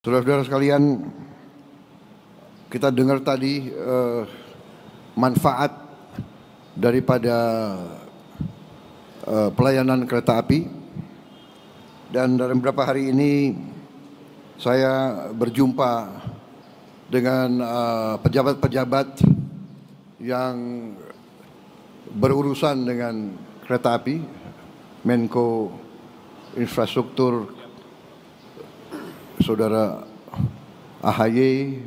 Saudara-saudara sekalian, kita dengar tadi manfaat daripada pelayanan kereta api, dan dalam beberapa hari ini saya berjumpa dengan pejabat-pejabat yang berurusan dengan kereta api, Menko Infrastruktur Saudara AHY,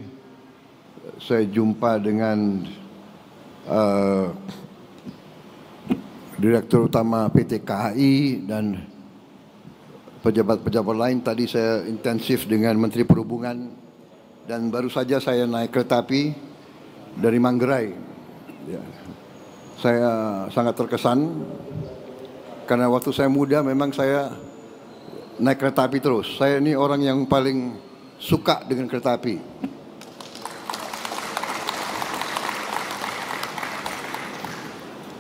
saya jumpa dengan Direktur Utama PT KAI dan pejabat-pejabat lain. Tadi saya intensif dengan Menteri Perhubungan, dan baru saja saya naik kereta api dari Manggarai. Ya. Saya sangat terkesan karena waktu saya muda memang saya naik kereta api terus. Saya ini orang yang paling suka dengan kereta api.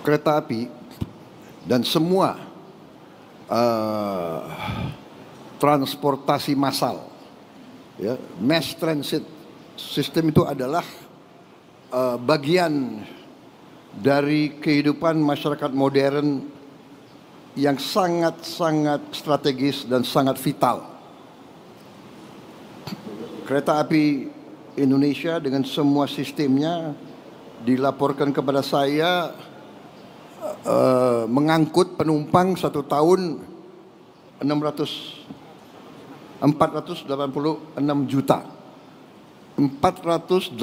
Kereta api dan semua transportasi massal, ya, mass transit system itu adalah bagian dari kehidupan masyarakat modern yang sangat-sangat strategis dan sangat vital. Kereta api Indonesia dengan semua sistemnya dilaporkan kepada saya mengangkut penumpang satu tahun 486 juta. 486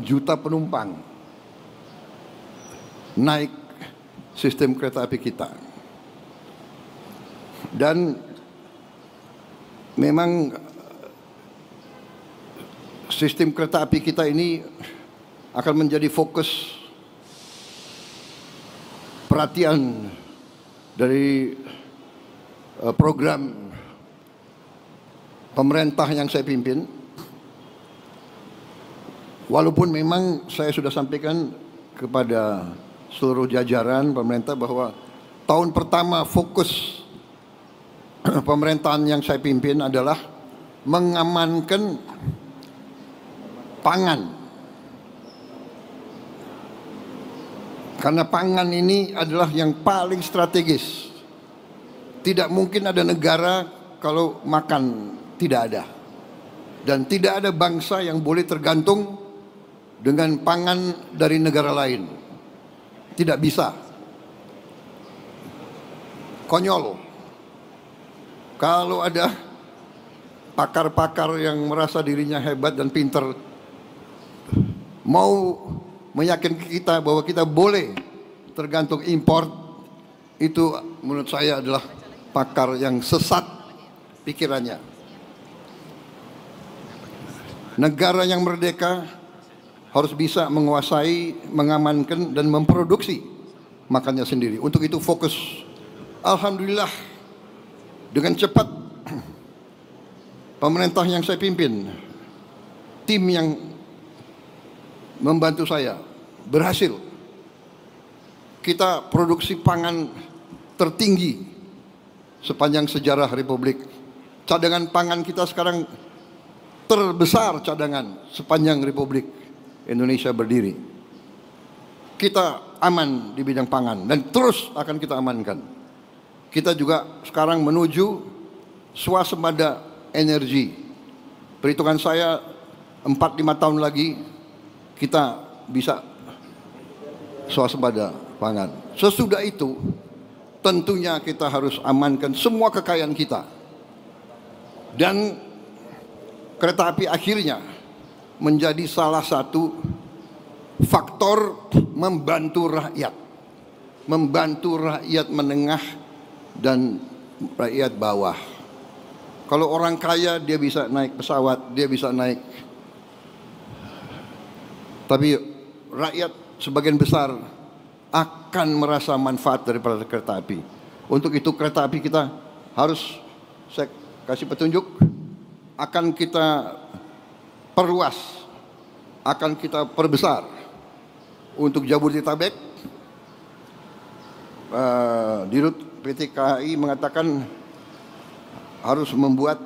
juta penumpang naik sistem kereta api kita. Dan memang sistem kereta api kita ini akan menjadi fokus perhatian dari program pemerintah yang saya pimpin. Walaupun memang saya sudah sampaikan kepada seluruh jajaran pemerintah bahwa tahun pertama fokus pemerintahan yang saya pimpin adalah mengamankan pangan. Karena pangan ini adalah yang paling strategis. Tidak mungkin ada negara kalau makan tidak ada. Dan tidak ada bangsa yang boleh tergantung dengan pangan dari negara lain. Tidak bisa. Konyol. Kalau ada pakar-pakar yang merasa dirinya hebat dan pintar mau meyakinkan kita bahwa kita boleh tergantung impor, itu menurut saya adalah pakar yang sesat pikirannya. Negara yang merdeka harus bisa menguasai, mengamankan dan memproduksi makannya sendiri. Untuk itu fokus. Alhamdulillah, dengan cepat pemerintah yang saya pimpin, tim yang membantu saya berhasil. Kita produksi pangan tertinggi sepanjang sejarah Republik. Cadangan pangan kita sekarang terbesar cadangan sepanjang Republik Indonesia berdiri. Kita aman di bidang pangan dan terus akan kita amankan. Kita juga sekarang menuju swasembada energi. Perhitungan saya 4-5 tahun lagi kita bisa swasembada pangan. Sesudah itu tentunya kita harus amankan semua kekayaan kita. Dan kereta api akhirnya menjadi salah satu faktor membantu rakyat. Membantu rakyat menengah dan rakyat bawah. Kalau orang kaya dia bisa naik pesawat, dia bisa naik. Tapi rakyat sebagian besar akan merasa manfaat daripada kereta api. Untuk itu kereta api kita harus, saya kasih petunjuk, akan kita perluas, akan kita perbesar. Untuk Jabodetabek, Dirut PT KAI mengatakan harus membuat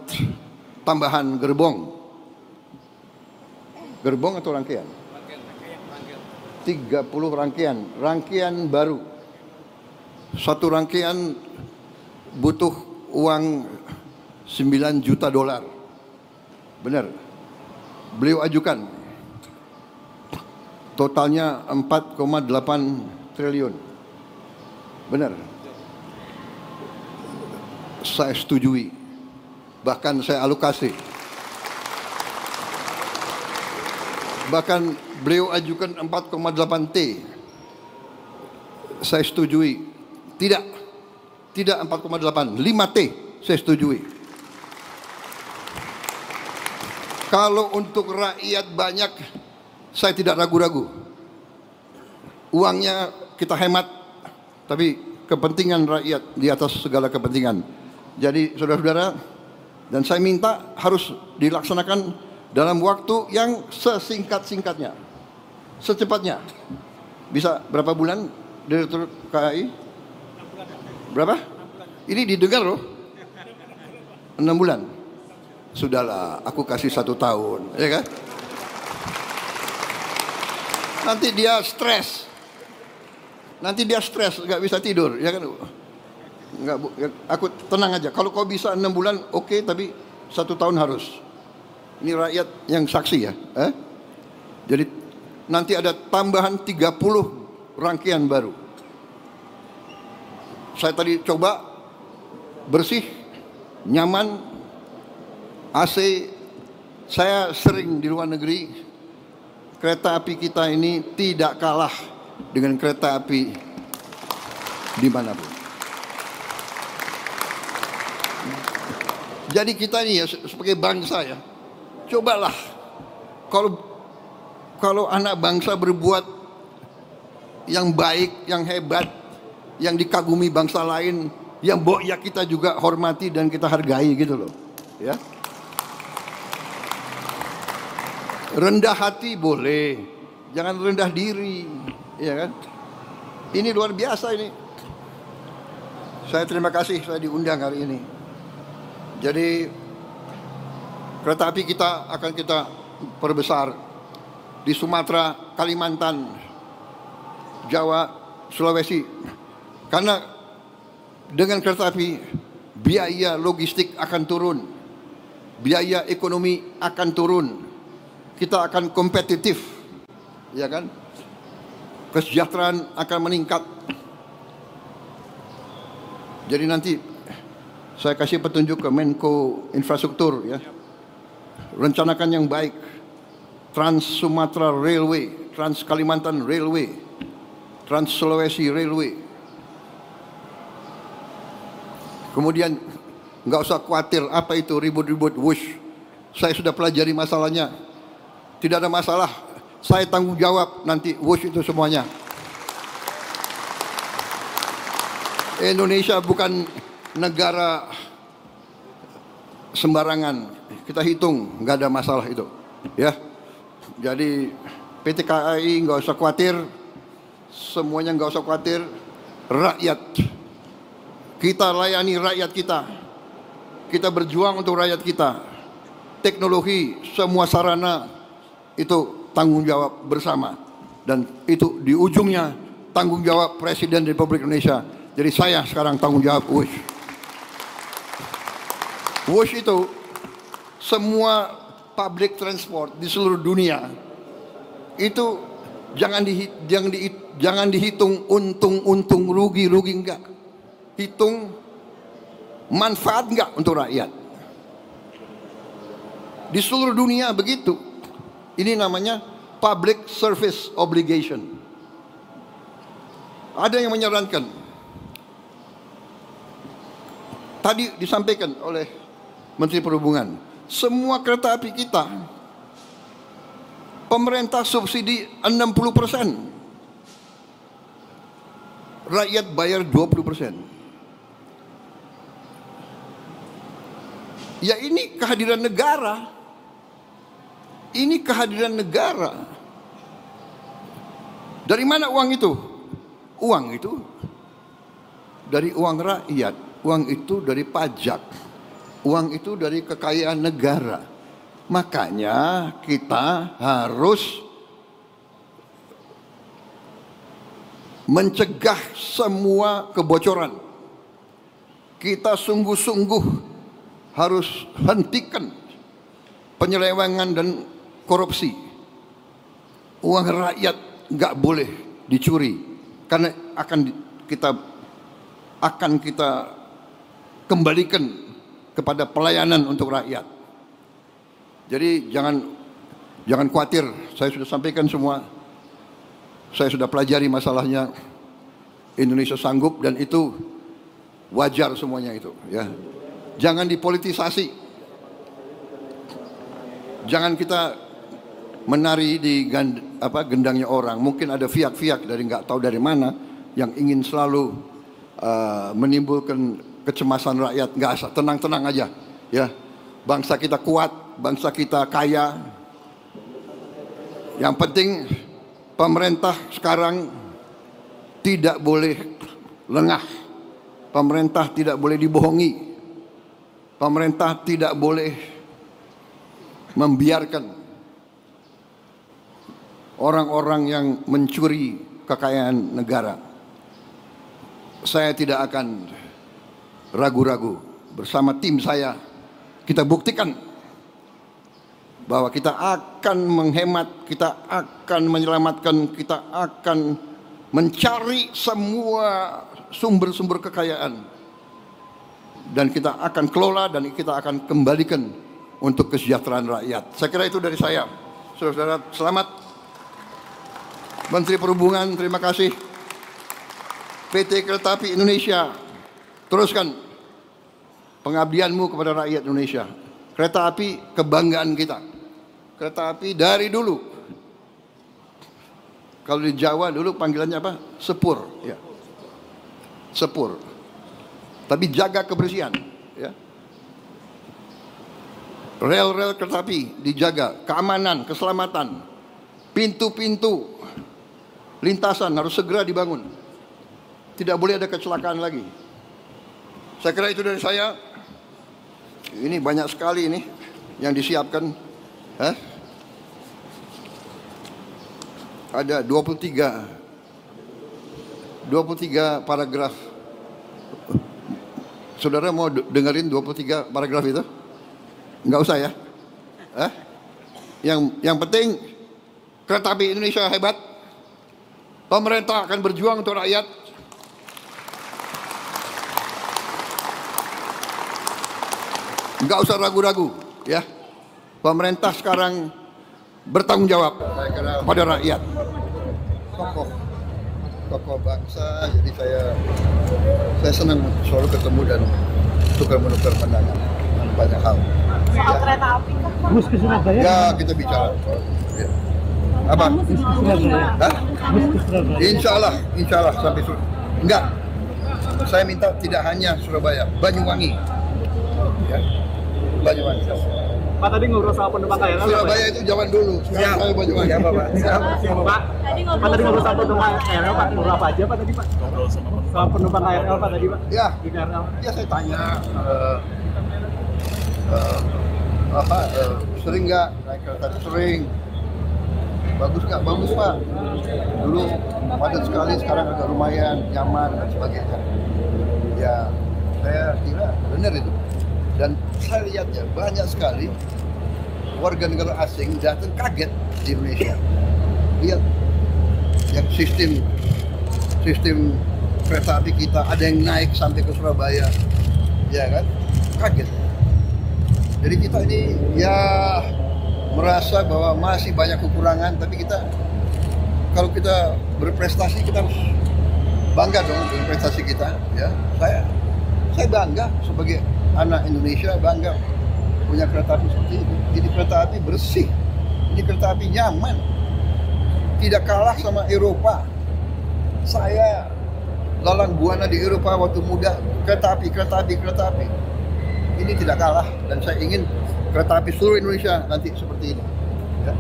tambahan gerbong. Gerbong atau rangkaian? 30 rangkaian baru. Satu rangkaian butuh uang 9 juta dolar. Benar. Beliau ajukan. Totalnya 4,8 triliun. Benar. Saya setujui. Bahkan saya alokasi. Bahkan beliau ajukan 4,8 T. Saya setujui. Tidak 4,8, 5 T saya setujui. Kalau untuk rakyat banyak, saya tidak ragu-ragu. Uangnya kita hemat, tapi kepentingan rakyat di atas segala kepentingan. Jadi saudara-saudara, dan saya minta harus dilaksanakan dalam waktu yang sesingkat-singkatnya, secepatnya. Bisa berapa bulan, Direktur KAI? Berapa? Ini didengar loh. 6 bulan. Sudahlah, aku kasih 1 tahun, ya kan? Nanti dia stres. Nggak bisa tidur, ya kan? Nggak, aku tenang aja. Kalau kau bisa 6 bulan, oke, tapi 1 tahun harus. Ini rakyat yang saksi ya. Jadi nanti ada tambahan 30 rangkaian baru. Saya tadi coba bersih, nyaman, AC. Saya sering di luar negeri. Kereta api kita ini tidak kalah dengan kereta api dimanapun. Jadi kita ini ya sebagai bangsa ya, cobalah kalau anak bangsa berbuat yang baik, yang hebat, yang dikagumi bangsa lain, yang ya kita juga hormati dan kita hargai gitu loh, ya. Rendah hati boleh, jangan rendah diri, ya kan? Ini luar biasa ini. Saya terima kasih saya diundang hari ini. Jadi kereta api kita akan kita perbesar di Sumatera, Kalimantan, Jawa, Sulawesi. Karena dengan kereta api biaya logistik akan turun, biaya ekonomi akan turun, kita akan kompetitif, ya kan? Kesejahteraan akan meningkat. Jadi nanti saya kasih petunjuk ke Menko Infrastruktur ya. Rencanakan yang baik. Trans Sumatera Railway, Trans Kalimantan Railway, Trans Sulawesi Railway. Kemudian nggak usah khawatir apa itu ribut-ribut wush. Saya sudah pelajari masalahnya. Tidak ada masalah. Saya tanggung jawab nanti wush itu semuanya. Indonesia bukan negara sembarangan. Kita hitung, nggak ada masalah itu, ya. Jadi PT KAI nggak usah khawatir, semuanya nggak usah khawatir. Rakyat, kita layani rakyat kita. Kita berjuang untuk rakyat kita. Teknologi, semua sarana itu tanggung jawab bersama. Dan itu di ujungnya tanggung jawab Presiden Republik Indonesia. Jadi saya sekarang tanggung jawab WUSH. WUSH itu semua public transport di seluruh dunia itu jangan dihitung untung rugi enggak. Hitung manfaat enggak untuk rakyat. Di seluruh dunia begitu. Ini namanya public service obligation. Ada yang menyarankan, tadi disampaikan oleh Menteri Perhubungan, semua kereta api kita pemerintah subsidi 60%, rakyat bayar 20%. Ya ini kehadiran negara. Ini kehadiran negara. Dari mana uang itu? Uang itu dari uang rakyat. Uang itu dari pajak. Uang itu dari kekayaan negara. Makanya kita harus mencegah semua kebocoran. Kita sungguh-sungguh harus hentikan penyelewengan dan korupsi. Uang rakyat nggak boleh dicuri, karena akan kita kembalikan kepada pelayanan untuk rakyat. Jadi jangan khawatir, saya sudah sampaikan semua. Saya sudah pelajari masalahnya. Indonesia sanggup dan itu wajar semuanya itu, ya. Jangan dipolitisasi. Jangan kita menari di gendangnya orang. Mungkin ada fiak-fiak dari nggak tahu dari mana yang ingin selalu menimbulkan kecemasan rakyat. Nggak asal, tenang-tenang aja, ya. Bangsa kita kuat, bangsa kita kaya. Yang penting pemerintah sekarang tidak boleh lengah. Pemerintah tidak boleh dibohongi. Pemerintah tidak boleh membiarkan orang-orang yang mencuri kekayaan negara. Saya tidak akan ragu-ragu. Bersama tim saya, kita buktikan bahwa kita akan menghemat, kita akan menyelamatkan, kita akan mencari semua sumber-sumber kekayaan, dan kita akan kelola dan kita akan kembalikan untuk kesejahteraan rakyat. Saya kira itu dari saya. Saudara-saudara, selamat. Menteri Perhubungan, terima kasih. PT Kereta Api Indonesia, teruskan pengabdianmu kepada rakyat Indonesia. Kereta api kebanggaan kita. Kereta api dari dulu. Kalau di Jawa dulu panggilannya apa? Sepur, ya. Sepur. Tapi jaga kebersihan, ya. Rel-rel kereta api dijaga, keamanan, keselamatan, pintu-pintu lintasan harus segera dibangun. Tidak boleh ada kecelakaan lagi. Saya kira itu dari saya. Ini banyak sekali ini yang disiapkan. Ada 23 paragraf. Saudara mau dengerin 23 paragraf itu? Enggak usah ya. Yang penting Kereta Api Indonesia hebat. Pemerintah akan berjuang untuk rakyat. Enggak usah ragu-ragu, ya. Pemerintah sekarang bertanggung jawab kepada rakyat. Tokoh bangsa, jadi saya senang selalu ketemu dan tukar-menukar pandangan banyak hal. Soal kereta api Bus ke Surabaya? Ya, kita bicara. Ya. Apa? Bus ke Surabaya? Hah? Bus ke Surabaya? Insya Allah sampai Surabaya. Enggak. Saya minta tidak hanya Surabaya, Banyuwangi. Ya. Banyuwangi. Pak tadi ngobrol sama penumpang KRL. Surabaya itu zaman dulu. Sekarang saya Banyuwangi. Siap, Pak. Pak. Pak tadi ngobrol sama penumpang KRL, Pak. Ngobrol apa aja, Pak tadi, Pak? Ngobrol sama penumpang KRL, Pak tadi, Pak. Ya. Di KRL. Ya saya tanya sering nggak naik kereta? Sering. Bagus nggak? Bagus, Pak. Dulu padat sekali, sekarang agak lumayan, nyaman dan sebagainya. Ya, saya kira benar itu. Dan saya lihat ya banyak sekali warga negara asing datang kaget di Indonesia. Lihat yang sistem kereta api kita, ada yang naik sampai ke Surabaya, ya kan? Kaget. Jadi kita ini ya merasa bahwa masih banyak kekurangan, tapi kalau kita berprestasi kita harus bangga dong dengan prestasi kita. Ya, saya bangga sebagai anak Indonesia, bangga punya kereta api seperti itu. Ini kereta api bersih, ini kereta api nyaman, tidak kalah sama Eropa. Saya lalang buana di Eropa waktu muda, kereta api. Ini tidak kalah, dan saya ingin kereta api seluruh Indonesia nanti seperti ini. Ya.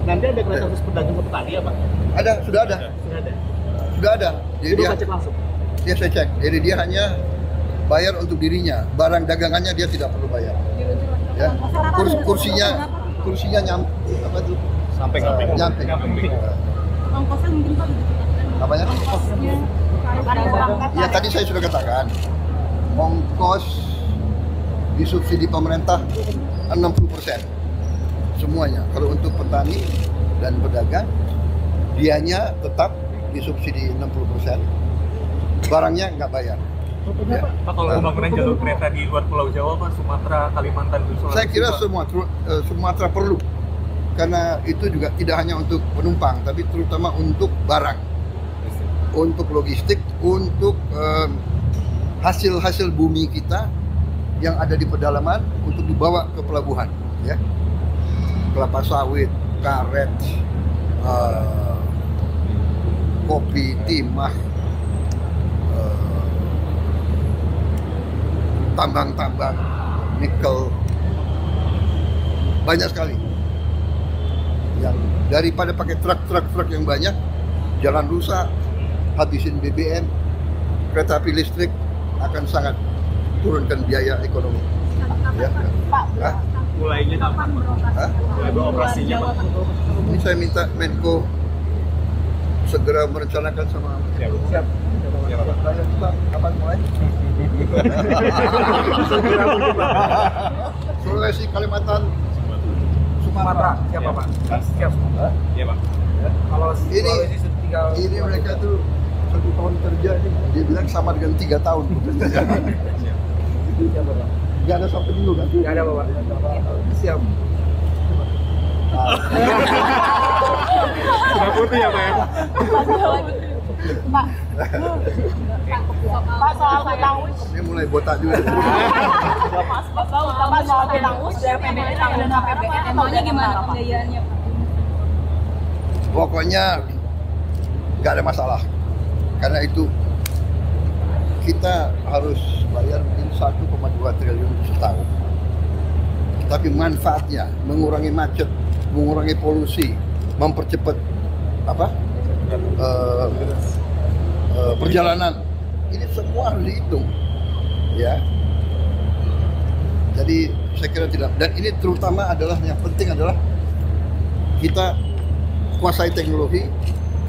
Nanti ada kereta khusus pedagang ke petani ya, Pak? Ada, sudah ada. Sudah ada. Sudah ada. Jadi Dia cek langsung. Dia saya cek. Jadi dia hanya bayar untuk dirinya, barang dagangannya dia tidak perlu bayar. Ya, kursinya apa itu? Samping. Ongkosnya mungkin Pak gitu. Apanya? Ongkosnya. Ya tadi saya sudah katakan, ongkos disubsidi pemerintah 60% semuanya. Kalau untuk petani dan pedagang, dianya tetap disubsidi 60%, barangnya nggak bayar. Ya. Pak, kalau pembangunan jalur kereta di luar Pulau Jawa, Pak, Sumatera, Kalimantan, Sulawesi, Saya kira Sumatera perlu, karena itu juga tidak hanya untuk penumpang, tapi terutama untuk barang, untuk logistik, untuk hasil-hasil bumi kita yang ada di pedalaman untuk dibawa ke pelabuhan, ya, kelapa sawit, karet, kopi, timah, tambang-tambang, nikel, banyak sekali. Yang daripada pakai truk yang banyak, jalan rusak, habisin BBM, kereta api listrik akan sangat turunkan biaya ekonomi. Ya. Pak, mulainya kapan, Pak? Mulai beroperasinya, Pak? Ini saya minta Menko segera merencanakan sama Siap. saya juga kapan mulai? Sulawesi, Kalimantan, Sumatera. Siapa, Pak? Siap. Iya, Pak. Kalau Sulawesi tinggal Ini mereka tuh 1 tahun kerja, dia bilang sama dengan 3 tahun. Gak ada sampai dulu kan? nggak ada Bapak. Siap. Sudah putih ya, Pak? Pak soal hutang Ini mulai botak juga. Pak soal hutang dari PBN dan APBN emangnya gimana pembiayaannya Pak? Pokoknya nggak ada masalah, karena itu kita harus bayar mungkin 1,2 triliun setahun. Tapi manfaatnya mengurangi macet, mengurangi polusi, mempercepat perjalanan, ini semua harus dihitung, ya. Jadi saya kira tidak. Dan ini terutama adalah yang penting adalah kita kuasai teknologi,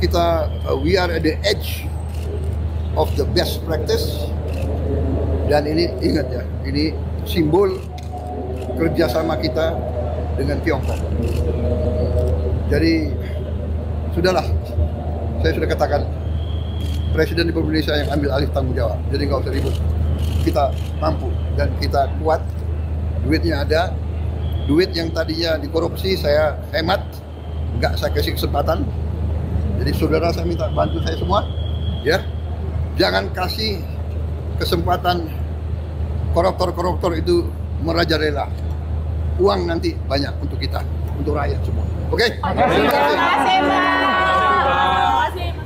kita we are at the edge of the best practice. Dan ini ingat ya, ini simbol kerjasama kita dengan Tiongkok. Jadi sudahlah, saya sudah katakan Presiden Republik Indonesia yang ambil alih tanggung jawab. Jadi nggak usah ribut. Kita mampu dan kita kuat. Duitnya ada. Duit yang tadinya dikorupsi saya hemat, nggak saya kasih kesempatan. Jadi saudara saya minta bantu saya semua, ya. Jangan kasih kesempatan koruptor-koruptor itu merajalela. Uang nanti banyak untuk kita, untuk rakyat semua. Oke? Terima kasih Pak.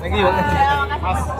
Thank you.